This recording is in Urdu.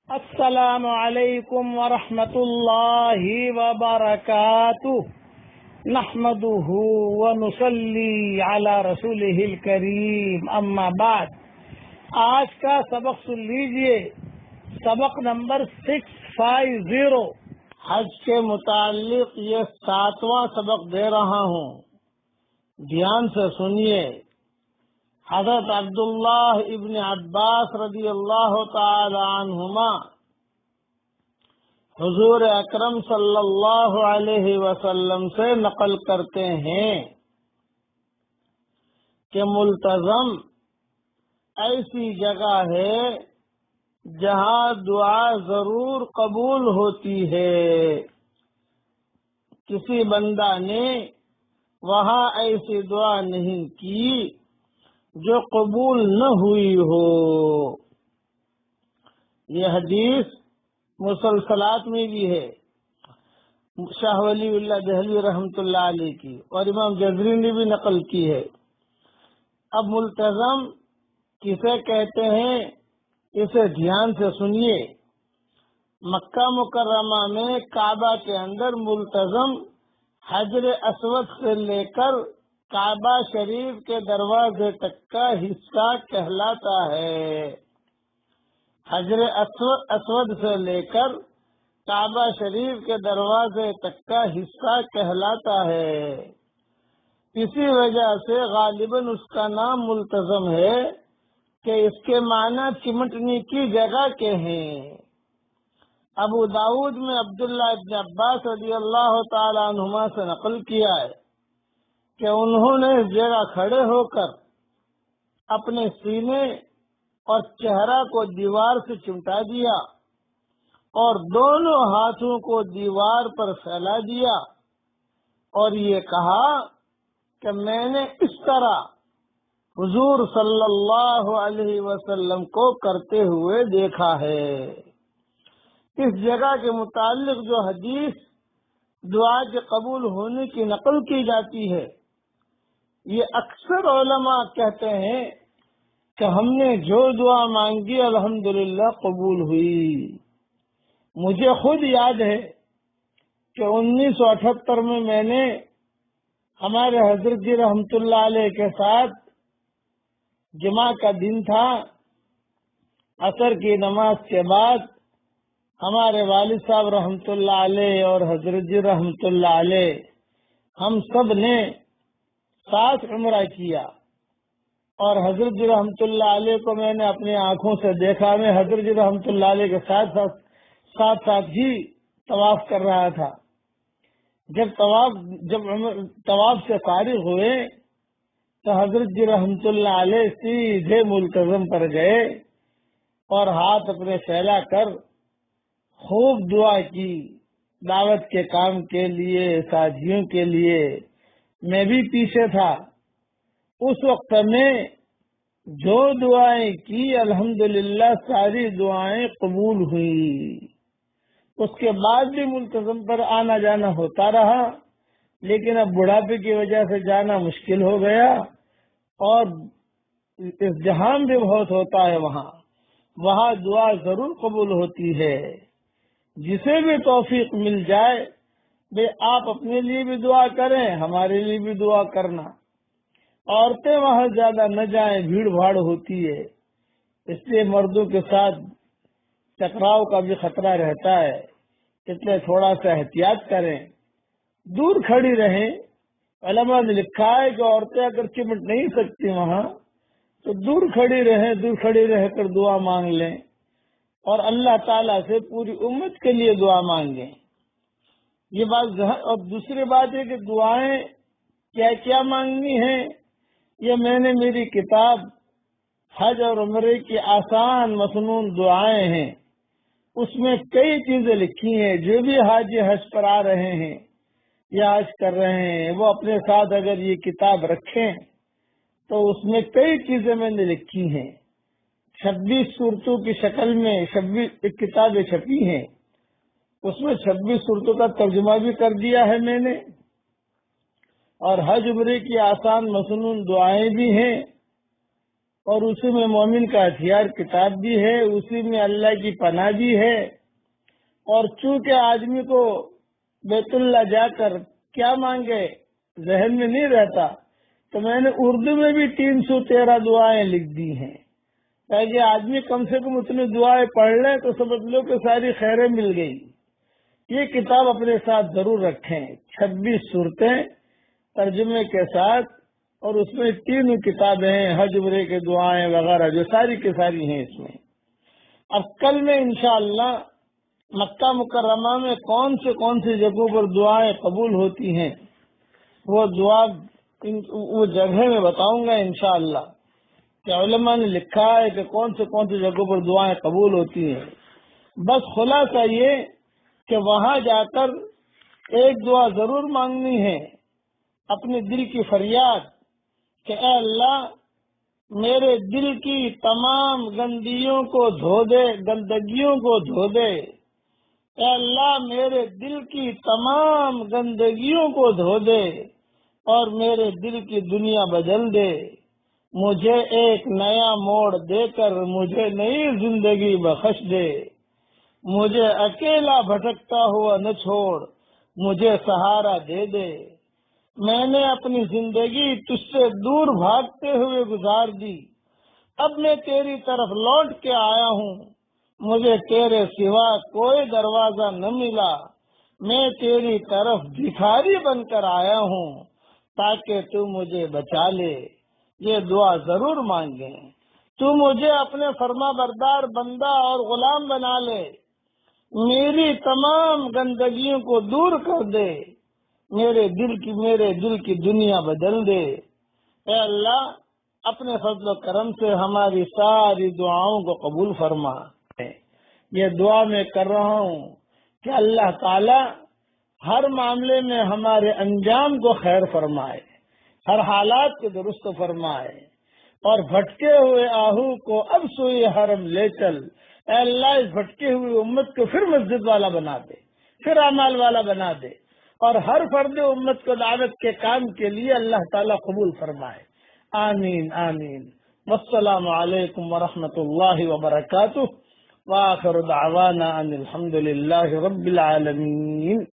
السلام علیکم ورحمۃ اللہ وبرکاتہ، نحمده ونصلی علی رسولہ الکریم، اما بعد۔ آج کا سبق سن لیجئے، سبق نمبر 650۔ حج کے متعلق یہ 7واں سبق دے رہا ہوں، دھیان سے سنیے۔ حضرت عبداللہ ابن عباس رضی اللہ تعالی عنہما حضور اکرم صلی اللہ علیہ وسلم سے نقل کرتے ہیں کہ ملتزم ایسی جگہ ہے جہاں دعا ضرور قبول ہوتی ہے۔ کسی بندہ نے وہاں ایسی دعا نہیں کی جو قبول نہ ہوئی ہو۔ یہ حدیث مسلسلات میں بھی ہے، شاہ ولی اللہ دہلوی رحمۃ اللہ علیہ کی، اور امام جزری نے بھی نقل کی ہے۔ اب ملتزم کسے کہتے ہیں، اسے دھیان سے سنیے۔ مکہ مکرمہ میں کعبہ کے اندر ملتزم حجر اسود سے لے کر کعبہ شریف کے دروازے تک کا حصہ کہلاتا ہے۔ حجر اسود سے لے کر کعبہ شریف کے دروازے تک کا حصہ کہلاتا ہے۔ اسی وجہ سے غالباً اس کا نام ملتزم ہے کہ اس کے معنی چمٹنے کی جگہ کے ہیں۔ ابو داؤد میں عبداللہ ابن عباس رضی اللہ تعالی عنہما سے نقل کیا ہے کہ انہوں نے اس جگہ کھڑے ہو کر اپنے سینے اور چہرہ کو دیوار سے چمٹا دیا اور دونوں ہاتھوں کو دیوار پر پھیلا دیا اور یہ کہا کہ میں نے اس طرح حضور صلی اللہ علیہ وسلم کو کرتے ہوئے دیکھا ہے۔ اس جگہ کے متعلق جو حدیث دعا کے قبول ہونے کی نقل کی جاتی ہے، یہ اکثر علماء کہتے ہیں کہ ہم نے جو دعا مانگی الحمدللہ قبول ہوئی۔ مجھے خود یاد ہے کہ 1978 میں نے ہمارے حضرت جی رحمت اللہ علیہ کے ساتھ جمعہ کا دن تھا، عصر کی نماز کے بعد ہمارے والد صاحب رحمت اللہ علیہ اور حضرت جی رحمت اللہ علیہ ہم سب نے ساتھ عمرہ کیا، اور حضرت جی رحمت اللہ علیہ کو میں نے اپنی آنکھوں سے دیکھا۔ میں حضرت جی رحمت اللہ علیہ کے ساتھ ہی طواف کر رہا تھا۔ جب طواف سے فارغ ہوئے تو حضرت جی رحمت اللہ علیہ سیدھے ملتزم پر گئے اور ہاتھ اپنے پھیلا کر خوب دعا کی، دعوت کے کام کے لیے، ساتھیوں کے لیے۔ میں بھی پیچھے تھا۔ اس وقت میں جو دعائیں کی الحمدللہ ساری دعائیں قبول ہوئی۔ اس کے بعد بھی ملتزم پر آنا جانا ہوتا رہا، لیکن اب بڑھاپے کی وجہ سے جانا مشکل ہو گیا، اور ازدحام بھی بہت ہوتا ہے وہاں دعا ضرور قبول ہوتی ہے۔ جسے بھی توفیق مل جائے بے آپ اپنے لیے بھی دعا کریں، ہمارے لیے بھی دعا کرنا۔ عورتیں وہاں زیادہ نہ جائیں، بھیڑ بھاڑ ہوتی ہے، اس لیے مردوں کے ساتھ ٹکراؤ کا بھی خطرہ رہتا ہے، اس لیے تھوڑا سا احتیاط کریں، دور کھڑی رہیں۔ علماء نے لکھا ہے کہ عورتیں اگر چمٹ نہیں سکتی وہاں تو دور کھڑی رہ کر دعا مانگ لیں، اور اللہ تعالیٰ سے پوری امت کے لیے دعا مانگیں۔ یہ بات اور دوسری بات ہے کہ دعائیں کیا کیا مانگنی ہیں، یہ میں نے میری کتاب حج اور عمرے کی آسان مسنون دعائیں ہیں، اس میں کئی چیزیں لکھی ہیں۔ جو بھی حاجی حج پر آ رہے ہیں یا حج کر رہے ہیں، وہ اپنے ساتھ اگر یہ کتاب رکھیں تو اس میں کئی چیزیں میں نے لکھی ہیں۔ 26 صورتوں کی شکل میں 26 کتابیں چھپی ہیں، اس میں 26 صورتوں کا ترجمہ بھی کر دیا ہے میں نے، اور حج عمرے کی آسان مسنون دعائیں بھی ہیں، اور اسی میں مومن کا ہتھیار کتاب بھی ہے، اسی میں اللہ کی پناہ بھی ہے۔ اور چونکہ آدمی کو بیت اللہ جا کر کیا مانگے ذہن میں نہیں رہتا، تو میں نے اردو میں بھی 313 دعائیں لکھ دی ہیں، تاکہ آدمی کم سے کم اتنی دعائیں پڑھ لیں تو سمجھ لو کہ ساری خیریں مل گئی۔ یہ کتاب اپنے ساتھ ضرور رکھیں، 26 صورتیں ترجمے کے ساتھ، اور اس میں 3 کتابیں ہیں، حج عمرے کے دعائیں وغیرہ جو ساری کی ساری ہیں اس میں۔ اب کل میں انشاءاللہ مکہ مکرمہ میں کون سی جگہوں پر دعائیں قبول ہوتی ہیں وہ جگہ میں بتاؤں گا انشاءاللہ، کہ علماء نے لکھا ہے کہ کون سی جگہوں پر دعائیں قبول ہوتی ہیں۔ بس خلاصہ یہ کہ وہاں جا کر ایک دعا ضرور مانگنی ہے، اپنے دل کی فریاد کہ اے اللہ میرے دل کی تمام گندگیوں کو دھو دے، اے اللہ میرے دل کی تمام گندگیوں کو دھو دے اور میرے دل کی دنیا بدل دے، مجھے ایک نیا موڑ دے کر مجھے نئی زندگی بخش دے، مجھے اکیلا بھٹکتا ہوا نہ چھوڑ، مجھے سہارا دے دے، میں نے اپنی زندگی تجھ سے دور بھاگتے ہوئے گزار دی، اب میں تیری طرف لوٹ کے آیا ہوں، مجھے تیرے سوا کوئی دروازہ نہ ملا، میں تیری طرف بھکاری بن کر آیا ہوں تاکہ تو مجھے بچا لے۔ یہ دعا ضرور مانگیں، تو مجھے اپنے فرما بردار بندہ اور غلام بنا لے، میری تمام گندگیوں کو دور کر دے، میرے دل کی دنیا بدل دے۔ اے اللہ اپنے فضل و کرم سے ہماری ساری دعاؤں کو قبول فرما۔ یہ دعا میں کر رہا ہوں کہ اللہ تعالی ہر معاملے میں ہمارے انجام کو خیر فرمائے، ہر حالات کو درست فرمائے، اور بھٹکے ہوئے آہو کو اب سوئے حرم لے چل۔ اے اللہ اس بھٹکے ہوئی امت کو پھر مسجد والا بنا دے، پھر اعمال والا بنا دے، اور ہر فرد امت کو دعوت کے کام کے لیے اللہ تعالیٰ قبول فرمائے۔ آمین آمین۔ والسلام علیکم ورحمۃ اللہ وبرکاتہ، وآخر دعوانا ان الحمد للہ رب العالمین۔